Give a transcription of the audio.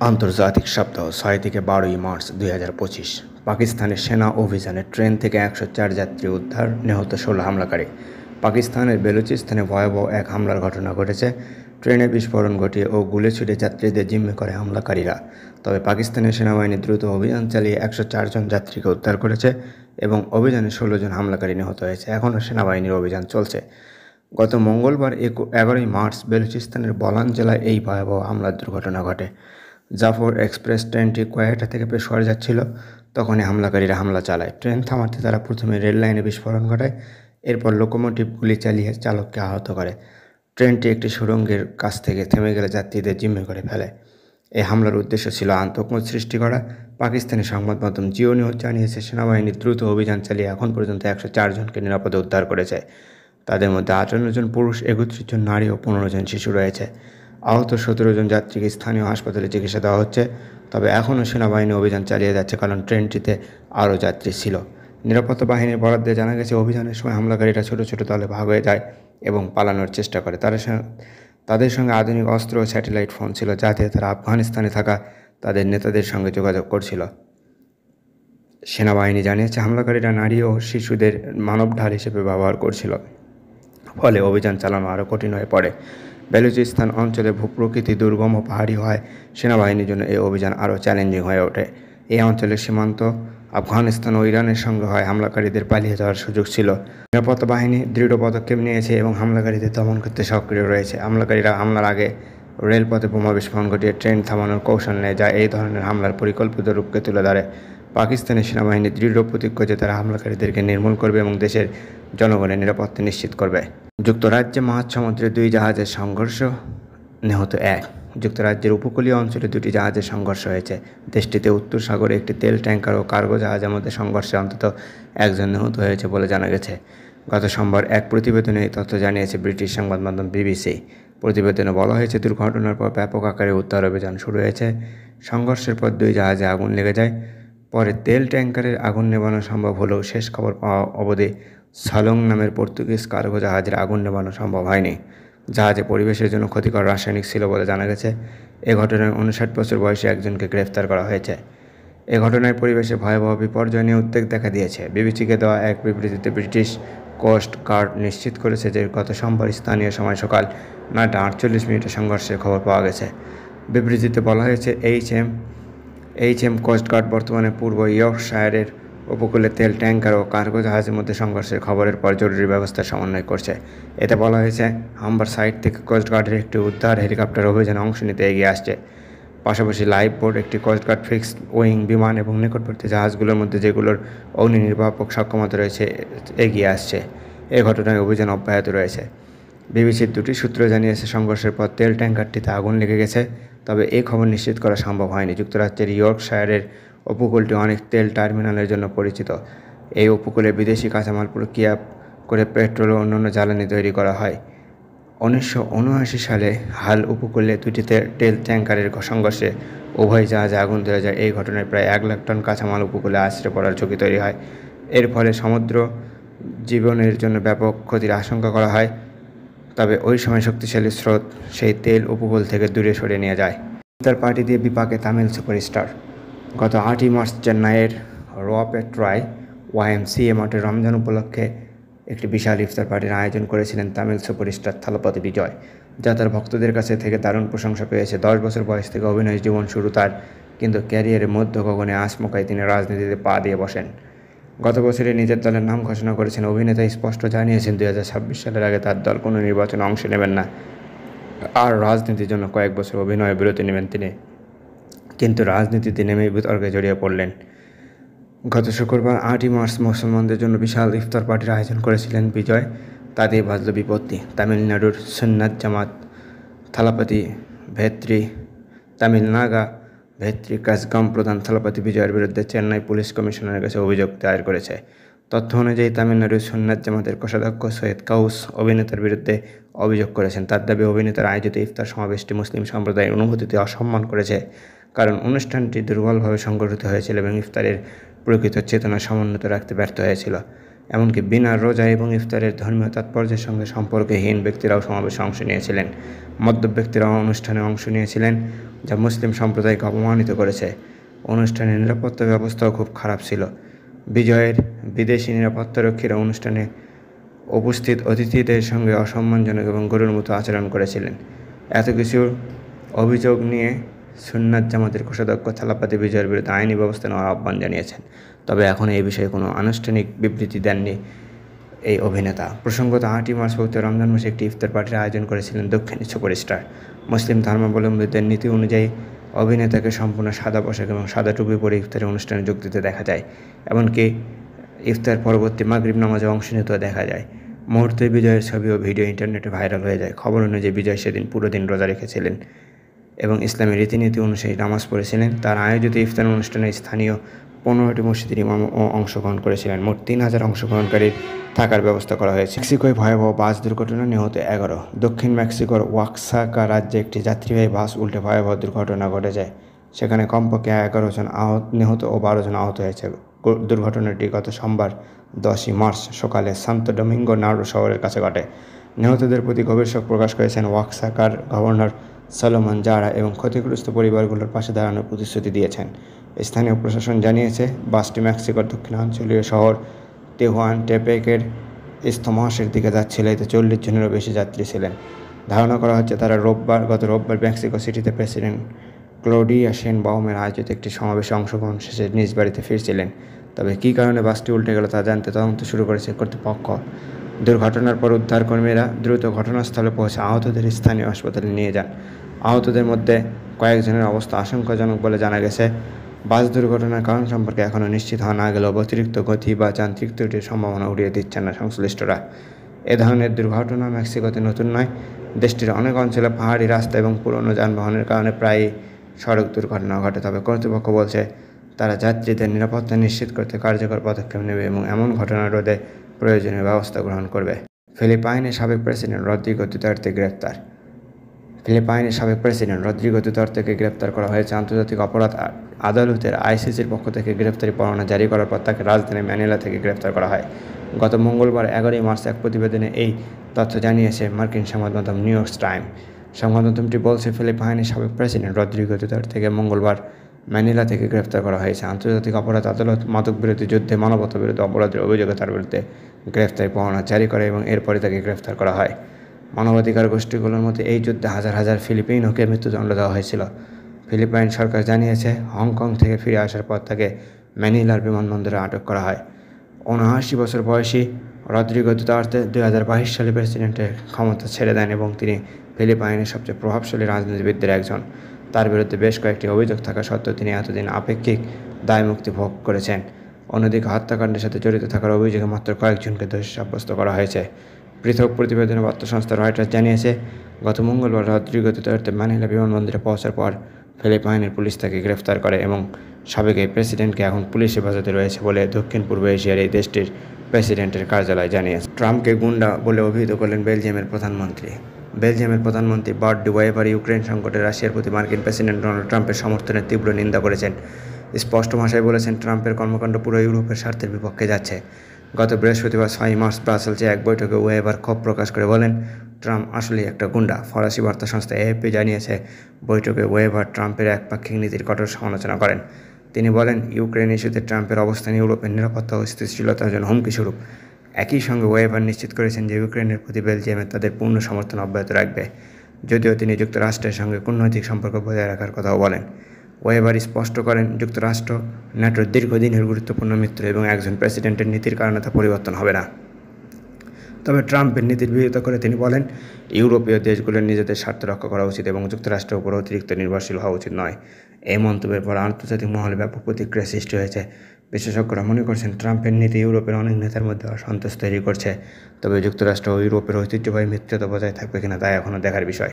আন্তর্জাতিক সপ্তাহ ৬ থেকে ১২ই মার্চ ২০২৫ পাকিস্তানের সেনা অভিযানে ট্রেন থেকে ১০৪ যাত্রী উদ্ধার, নিহত ১৬ হামলাকারী। পাকিস্তানের বেলুচিস্তানে ভয়াবহ এক হামলার ঘটনা ঘটেছে। ট্রেনে বিস্ফোরণ ঘটিয়ে ও গুলি ছুড়ে যাত্রীদের জিম্মি করে হামলাকারীরা। তবে পাকিস্তানের সেনাবাহিনী দ্রুত অভিযান চালিয়ে ১০৪ জন যাত্রীকে উদ্ধার করেছে এবং অভিযানে ১৬ জন হামলাকারী নিহত হয়েছে। এখনও সেনাবাহিনীর অভিযান চলছে। গত মঙ্গলবার ১১ই মার্চ বেলুচিস্তানের বলান জেলায় এই ভয়াবহ হামলার দুর্ঘটনা ঘটে। জাফর এক্সপ্রেস ট্রেনটি কোয়েটা থেকে পেশোয়ার যাচ্ছিল, তখনই হামলাকারীরা হামলা চালায়। ট্রেন থামাতে তারা প্রথমে রেল লাইনে বিস্ফোরণ ঘটায়, এরপর লোকোমোটিভ গুলি চালিয়ে চালককে আহত করে। ট্রেনটি একটি সুড়ঙ্গের কাছ থেকে থেমে গেলে যাত্রীদের জিম্মি করে ফেলে। এই হামলার উদ্দেশ্য ছিল আতঙ্ক সৃষ্টি করা। পাকিস্তানি সংবাদ মাধ্যম জিও নিউজ জানিয়েছে, সেনাবাহিনী দ্রুত অভিযান চালিয়ে এখন পর্যন্ত ১০৪ জনকে নিরাপদে উদ্ধার করেছে। তাদের মধ্যে ৫৮ জন পুরুষ, ৩১ জন নারী ও ১৫ জন শিশু রয়েছে। আহত ১৭ জন যাত্রীকে স্থানীয় হাসপাতালে চিকিৎসা দেওয়া হচ্ছে। তবে এখনও সেনাবাহিনী অভিযান চালিয়ে যাচ্ছে, কারণ ট্রেনটিতে আরও যাত্রী ছিল। নিরাপত্তা বাহিনীর বরাদ্দে জানা গেছে, অভিযানের সময় হামলাকারীরা ছোট ছোট দলে ভাগ হয়ে যায় এবং পালানোর চেষ্টা করে। তাদের সঙ্গে আধুনিক অস্ত্র ও স্যাটেলাইট ফোন ছিল, যাতে তারা আফগানিস্তানে থাকা তাদের নেতাদের সঙ্গে যোগাযোগ করছিল। সেনাবাহিনী জানিয়েছে, হামলাকারীরা নারী ও শিশুদের মানবঢাল হিসেবে ব্যবহার করছিল, ফলে অভিযান চালানো আরও কঠিন হয়ে পড়ে। বেলুচিস্তান অঞ্চলে ভূপ্রকৃতি দুর্গম ও পাহাড়ি হয় সেনাবাহিনীর জন্য এই অভিযান আরও চ্যালেঞ্জিং হয়ে ওঠে। এই অঞ্চলের সীমান্ত আফগানিস্তান ও ইরানের সঙ্গে হয়, হামলাকারীদের পালিয়ে যাওয়ার সুযোগ ছিল। নিরাপত্তা বাহিনী দৃঢ় পদক্ষেপ নিয়েছে এবং হামলাকারীদের দমন করতে সক্রিয় রয়েছে। হামলাকারীরা হামলার আগে রেলপথে বোমা বিস্ফোরণ ঘটিয়ে ট্রেন থামানোর কৌশল নেয়, যা এই ধরনের হামলার পরিকল্পিত রূপকে তুলে ধরে। পাকিস্তানি সেনাবাহিনী দৃঢ় প্রতিজ্ঞ যে তারা হামলাকারীদেরকে নির্মূল করবে এবং দেশের জনগণের নিরাপত্তা নিশ্চিত করবে। যুক্তরাজ্যে মাঝসমুদ্রে ২ জাহাজের সংঘর্ষ, নিহত ১। যুক্তরাজ্যের উপকূলীয় অঞ্চলে ২টি জাহাজের সংঘর্ষ হয়েছে। দেশটিতে উত্তর সাগরে একটি তেল ট্যাঙ্কার ও কার্গো জাহাজের মধ্যে সংঘর্ষে অন্তত ১ জন নিহত হয়েছে বলে জানা গেছে। গত সোমবার এক প্রতিবেদনে এই তথ্য জানিয়েছে ব্রিটিশ সংবাদ মাধ্যম বিবিসি। প্রতিবেদনে বলা হয়েছে, দুর্ঘটনার পর ব্যাপক আকারে উদ্ধার অভিযান শুরু হয়েছে। সংঘর্ষের পর ২ জাহাজে আগুন লেগে যায়। পরে তেল ট্যাঙ্কারের আগুন নেভানো সম্ভব হলেও শেষ খবর পাওয়া অবধি সালং নামের পর্তুগিজ কার্গো জাহাজের আগুন নেভানো সম্ভব হয়নি। জাহাজে পরিবেশের জন্য ক্ষতিকর রাসায়নিক ছিল বলে জানা গেছে। এ ঘটনায় ৫৯ বছর বয়সী একজনকে গ্রেফতার করা হয়েছে। এ ঘটনায় পরিবেশে ভয়াবহ বিপর্যয় নিয়ে উদ্বেগ দেখা দিয়েছে। বিবিসিকে দেওয়া এক বিবৃতিতে ব্রিটিশ কোস্ট গার্ড নিশ্চিত করেছে যে গত সোমবার স্থানীয় সময় সকাল ৯টা ৪৮ সংঘর্ষের খবর পাওয়া গেছে। বিবৃতিতে বলা হয়েছে, এইচএম কোস্ট গার্ড বর্তমানে পূর্ব ইয়র্কশায়ারের উপকূলে তেল ট্যাঙ্কার ও কার্গো জাহাজের মধ্যে সংঘর্ষের খবরের পর জরুরি ব্যবস্থা সমন্বয় করছে। এতে বলা হয়েছে, হাম্বার সাইট থেকে কোস্টগার্ডের একটি উদ্ধার হেলিকপ্টার অভিযানে অংশ নিতে এগিয়ে আসছে। পাশাপাশি লাইফ বোট, একটি কোস্টগার্ড ফিক্সড উইং বিমান এবং নিকটবর্তী জাহাজগুলোর মধ্যে যেগুলোর অগ্নি নির্বাপক সক্ষমতা রয়েছে এগিয়ে আসছে। এ ঘটনায় অভিযান অব্যাহত রয়েছে। বিবিসির ২টি সূত্র জানিয়েছে, সংঘর্ষের পর তেল ট্যাঙ্কারটিতে আগুন লেগে গেছে, তবে এই খবর নিশ্চিত করা সম্ভব হয়নি। যুক্তরাজ্যের ইয়র্কশায়ারের উপকূলটি অনেক তেল টার্মিনালের জন্য পরিচিত। এই উপকূলে বিদেশি কাঁচামাল প্রক্রিয়া করে পেট্রোল ও অন্যান্য জ্বালানি তৈরি করা হয়। ১৯৭৯ সালে হাল উপকূলে ২টি তেল ট্যাঙ্কারের সংঘর্ষে উভয় জাহাজে আগুন ধরে যায়। এই ঘটনায় প্রায় ১ লাখ টন কাঁচামাল উপকূলে আছড়ে পড়ার ঝুঁকি তৈরি হয়। এর ফলে সমুদ্র জীবনের জন্য ব্যাপক ক্ষতির আশঙ্কা করা হয়। তবে ওই সময় শক্তিশালী স্রোত সেই তেল উপকূল থেকে দূরে সরিয়ে নিয়ে যায়। ইফতার পার্টি দিয়ে বিপাকে তামিল সুপারস্টার। গত ৮ই মার্চ চেন্নাইয়ের রোয়াপেট্রায় ওয়াইএমসিএ মাঠে রমজান উপলক্ষে একটি বিশাল ইফতার পার্টির আয়োজন করেছিলেন তামিল সুপারস্টার থালাপতি বিজয়, যা তার ভক্তদের কাছে থেকে দারুণ প্রশংসা পেয়েছে। ১০ বছর বয়স থেকে অভিনয় জীবন শুরু তার, কিন্তু ক্যারিয়ারের মধ্য গগনে আচমকাই তিনি রাজনীতিতে পা দিয়ে বসেন। গত বছরই নিজের দলের নাম ঘোষণা করেছেন অভিনেতা। স্পষ্ট জানিয়েছেন ২০২৬ সালের আগে তার দল কোনো নির্বাচনে অংশ নেবেন না, আর রাজনীতির জন্য কয়েক বছর অভিনয়ে বিরতি নেবেন তিনি। কিন্তু রাজনীতিতে নেমেই বিতর্কে জড়িয়ে পড়লেন। গত শুক্রবার ৮ই মার্চ মুসলমানদের জন্য বিশাল ইফতার পার্টির আয়োজন করেছিলেন বিজয়। তাতেই বাজল বিপত্তি। তামিলনাড়ুর সুন্নাত জামাত থালাপতি তামিলনাগা ভেত্রি কাজগাম প্রধান থালাপতি বিজয়ের বিরুদ্ধে চেন্নাই পুলিশ কমিশনারের কাছে অভিযোগ দায়ের করেছে। তথ্য অনুযায়ী তামিলনাড়ুর সুন্নাত জামাতের কোষাধ্যক্ষ সৈয়দ কাউস অভিনেতার বিরুদ্ধে অভিযোগ করেছেন। তার দাবি, অভিনেতার আয়োজিত ইফতার সমাবেশটি মুসলিম সম্প্রদায়ের অনুভূতিতে অসম্মান করেছে, কারণ অনুষ্ঠানটি দুর্বলভাবে সংগঠিত হয়েছিল এবং ইফতারের প্রকৃত চেতনা সমুন্নত রাখতে ব্যর্থ হয়েছিল। এমনকি বিনা রোজা এবং ইফতারের ধর্মীয় তাৎপর্যের সঙ্গে সম্পর্কহীন ব্যক্তিরাও সমাবেশে অংশ নিয়েছিলেন। মদ্যপ ব্যক্তিরাও অনুষ্ঠানে অংশ নিয়েছিলেন, যা মুসলিম সম্প্রদায়কে অপমানিত করেছে। অনুষ্ঠানের নিরাপত্তা ব্যবস্থাও খুব খারাপ ছিল। বিজয়ের বিদেশি নিরাপত্তারক্ষীরা অনুষ্ঠানে উপস্থিত অতিথিদের সঙ্গে অসম্মানজনক এবং গরুর মতো আচরণ করেছিলেন। এত কিছুর অভিযোগ নিয়ে সুন্নাত জামাতের কোষাধ্যক্ষ থালাপাতি বিজয়ের বিরুদ্ধে আইনি ব্যবস্থা নেওয়ার আহ্বান জানিয়েছেন। তবে এখন এই বিষয়ে কোনো আনুষ্ঠানিক বিবৃতি দেননি এই অভিনেতা। প্রসঙ্গত 8ই মার্চ পবিত্র রমজান মাসে একটি ইফতার পার্টির আয়োজন করেছিলেন দক্ষিণী সুপারস্টার। মুসলিম ধর্মাবলম্বীদের নীতি অনুযায়ী অভিনেতাকে সম্পূর্ণ সাদা পোশাক এবং সাদা টুপি পরে ইফতারের অনুষ্ঠানে যোগ দিতে দেখা যায়। এমনকি ইফতার পরবর্তী মাগরিব নামাজে অংশ নিতেও দেখা যায়। মুহূর্তে বিজয়ের ছবি ও ভিডিও ইন্টারনেটে ভাইরাল হয়ে যায়। খবর অনুযায়ী বিজয় সেদিন পুরো দিন রোজা রেখেছিলেন এবং ইসলামী রীতিনীতি অনুযায়ী নামাজ পড়েছিলেন। তার আয়োজিত ইফতার অনুষ্ঠানে স্থানীয় 15টি মসজিদের ইমামও অংশগ্রহণ করেছিলেন। মোট 3000 অংশগ্রহণকারীর থাকার ব্যবস্থা করা হয়েছে। মেক্সিকোয় ভয়াবহ বাস দুর্ঘটনা, নিহত 11। দক্ষিণ মেক্সিকোর ওয়াক্সাকা রাজ্যে একটি যাত্রীবাহী বাস উল্টে ভয়াবহ দুর্ঘটনা ঘটে যায়। সেখানে কমপক্ষে 11 জন নিহত ও 12 জন আহত হয়েছে। দুর্ঘটনাটি গত সোমবার 10ই মার্চ সকালে সান্তো ডোমিঙ্গো নার্ডো শহরের কাছে ঘটে। নিহতদের প্রতি গভীর শোক প্রকাশ করেছেন ওয়াক্সাকার গভর্নর সলোমন জারা এবং ক্ষতিগ্রস্ত পরিবারগুলোর পাশে দাঁড়ানোর প্রতিশ্রুতি দিয়েছেন। স্থানীয় প্রশাসন জানিয়েছে, বাসটি মেক্সিকোর দক্ষিণাঞ্চলীয় শহর তেহুয়ান টেপেকের ইস্তমাসের দিকে যাচ্ছিল। এতে 40 জনেরও বেশি যাত্রী ছিলেন। ধারণা করা হচ্ছে তারা গত রোববার মেক্সিকো সিটিতে প্রেসিডেন্ট ক্লডিয়া শেনবাউমের আয়োজিত একটি সমাবেশে অংশগ্রহণ শেষে নিজ বাড়িতে ফিরছিলেন। তবে কী কারণে বাসটি উল্টে গেল তা জানতে তদন্ত শুরু করেছে কর্তৃপক্ষ। দুর্ঘটনার পর উদ্ধারকর্মীরা দ্রুত ঘটনাস্থলে পৌঁছে আহতদের স্থানীয় হাসপাতালে নিয়ে যান। আহতদের মধ্যে কয়েকজনের অবস্থা আশঙ্কাজনক বলে জানা গেছে। বাস দুর্ঘটনার কারণ সম্পর্কে এখনও নিশ্চিত হওয়া না গেলেও অতিরিক্ত গতি বা যান্ত্রিক ত্রুটির সম্ভাবনা উড়িয়ে দিচ্ছেন না সংশ্লিষ্টরা। এ ধরনের দুর্ঘটনা মেক্সিকোতে নতুন নয়। দেশটির অনেক অঞ্চলে পাহাড়ি রাস্তা এবং পুরনো যানবাহনের কারণে প্রায়ই সড়ক দুর্ঘটনা ঘটে। তবে কর্তৃপক্ষ বলছে তারা যাত্রীদের নিরাপত্তা নিশ্চিত করতে কার্যকর পদক্ষেপ নেবে এবং এমন ঘটনা রোধে প্রয়োজনীয় ব্যবস্থা গ্রহণ করবে। ফিলিপাইনের সাবেক প্রেসিডেন্ট রদ্রিগো দুতার্তে গ্রেপ্তার। ফিলিপাইনের সাবেক প্রেসিডেন্ট রদ্রিগো দুতার্তেকে গ্রেপ্তার করা হয়েছে। আন্তর্জাতিক অপরাধ আদালতের আইসিসির পক্ষ থেকে গ্রেপ্তারি পরোয়ানা জারি করার পর তাকে রাজধানী ম্যানিলা থেকে গ্রেপ্তার করা হয়। গত মঙ্গলবার 11ই মার্চ এক প্রতিবেদনে এই তথ্য জানিয়েছে মার্কিন সংবাদ মাধ্যম নিউ ইয়র্ক টাইমস। সংবাদ মাধ্যমটি বলছে, ফিলিপাইনের সাবেক প্রেসিডেন্ট রদ্রিগো দুতার্তেকে মঙ্গলবার ম্যানিলা থেকে গ্রেপ্তার করা হয়েছে। আন্তর্জাতিক অপরাধ আদালত মাদক বিরোধী যুদ্ধে মানবতা বিরোধী অপরাধের অভিযোগে তার বিরুদ্ধে গ্রেপ্তারি পরোয়ানা জারি করে এবং এরপরে তাকে গ্রেপ্তার করা হয়। মানবাধিকার গোষ্ঠীগুলোর মতে এই যুদ্ধে হাজার হাজার ফিলিপিনোকে মৃত্যুদণ্ড দেওয়া হয়েছিল। ফিলিপাইন সরকার জানিয়েছে, হংকং থেকে ফিরে আসার পর তাকে ম্যানিলার বিমানবন্দরে আটক করা হয়। 79 বছর বয়সী রদ্রিগো দুতার্তে 2022 সালে প্রেসিডেন্টের ক্ষমতা ছেড়ে দেন এবং তিনি ফিলিপাইনের সবচেয়ে প্রভাবশালী রাজনীতিবিদদের একজন। তার বিরুদ্ধে বেশ কয়েকটি অভিযোগ থাকা সত্ত্বেও তিনি এতদিন আপেক্ষিক দায়মুক্তি ভোগ করেছেন। অন্যদিকে হত্যাকাণ্ডের সাথে জড়িত থাকার অভিযোগে মাত্র কয়েকজনকে দোষী সাব্যস্ত করা হয়েছে। পৃথক প্রতিবেদনে বার্তা সংস্থা রয়টার্স জানিয়েছে, গত মঙ্গলবার রদ্রিগো দুতার্তে ম্যানিলা বিমানবন্দরে পৌঁছার পর ফিলিপাইনের পুলিশ তাকে গ্রেফতার করে এবং সাবেক এই প্রেসিডেন্টকে এখন পুলিশ হেফাজতে রয়েছে বলে দক্ষিণ পূর্ব এশিয়ার এই দেশটির প্রেসিডেন্টের কার্যালয় জানিয়েছে। ট্রাম্পকে গুন্ডা বলে অভিহিত করলেন বেলজিয়ামের প্রধানমন্ত্রী। বেলজিয়ামের প্রধানমন্ত্রী বার্ট ডি ওয়েভার ইউক্রেন সংকটে রাশিয়ার প্রতি মার্কিন প্রেসিডেন্ট ডোনাল্ড ট্রাম্পের সমর্থনের তীব্র নিন্দা করেছেন। স্পষ্ট ভাষায় বলেছেন, ট্রাম্পের কর্মকাণ্ড পুরো ইউরোপের স্বার্থের বিপক্ষে যাচ্ছে। গত বৃহস্পতিবার 6 মার্চ ব্রাসেলসে এক বৈঠকে ওয়েভার ক্ষোভ প্রকাশ করে বলেন, ট্রাম্প আসলেই একটা গুন্ডা। ফরাসি বার্তা সংস্থা এএফপি জানিয়েছে, বৈঠকে ওয়েভার ট্রাম্পের একপাক্ষিক নীতির কঠোর সমালোচনা করেন। তিনি বলেন, ইউক্রেন ইস্যুতে ট্রাম্পের অবস্থান ইউরোপের নিরাপত্তা ও স্থিতিশীলতার জন্য হুমকি স্বরূপ। একই সঙ্গে ওয়েভার নিশ্চিত করেছেন যে ইউক্রেনের প্রতি বেলজিয়ামের তাদের পূর্ণ সমর্থন অব্যাহত রাখবে, যদিও তিনি যুক্তরাষ্ট্রের সঙ্গে কূটনৈতিক সম্পর্ক বজায় রাখার কথাও বলেন। ওয়েভার স্পষ্ট করেন, যুক্তরাষ্ট্র ন্যাটোর দীর্ঘদিনের গুরুত্বপূর্ণ মিত্র এবং একজন প্রেসিডেন্টের নীতির কারণে তা পরিবর্তন হবে না। তবে ট্রাম্পের নীতির বিরোধিতা করে তিনি বলেন, ইউরোপীয় দেশগুলোর নিজেদের স্বার্থ রক্ষা করা উচিত এবং যুক্তরাষ্ট্রের উপর অতিরিক্ত নির্ভরশীল হওয়া উচিত নয়। এই মন্তব্যের পর আন্তর্জাতিক মহলে ব্যাপক প্রতিক্রিয়া সৃষ্টি হয়েছে। বিশেষজ্ঞরা মনে করছেন, ট্রাম্পের নীতি ইউরোপের অনেক নেতার মধ্যে অসন্তোষ তৈরি করছে। তবে যুক্তরাষ্ট্র ও ইউরোপের ঐতিহ্যবাহী মিত্রতা বজায় থাকবে কিনা তা এখনও দেখার বিষয়।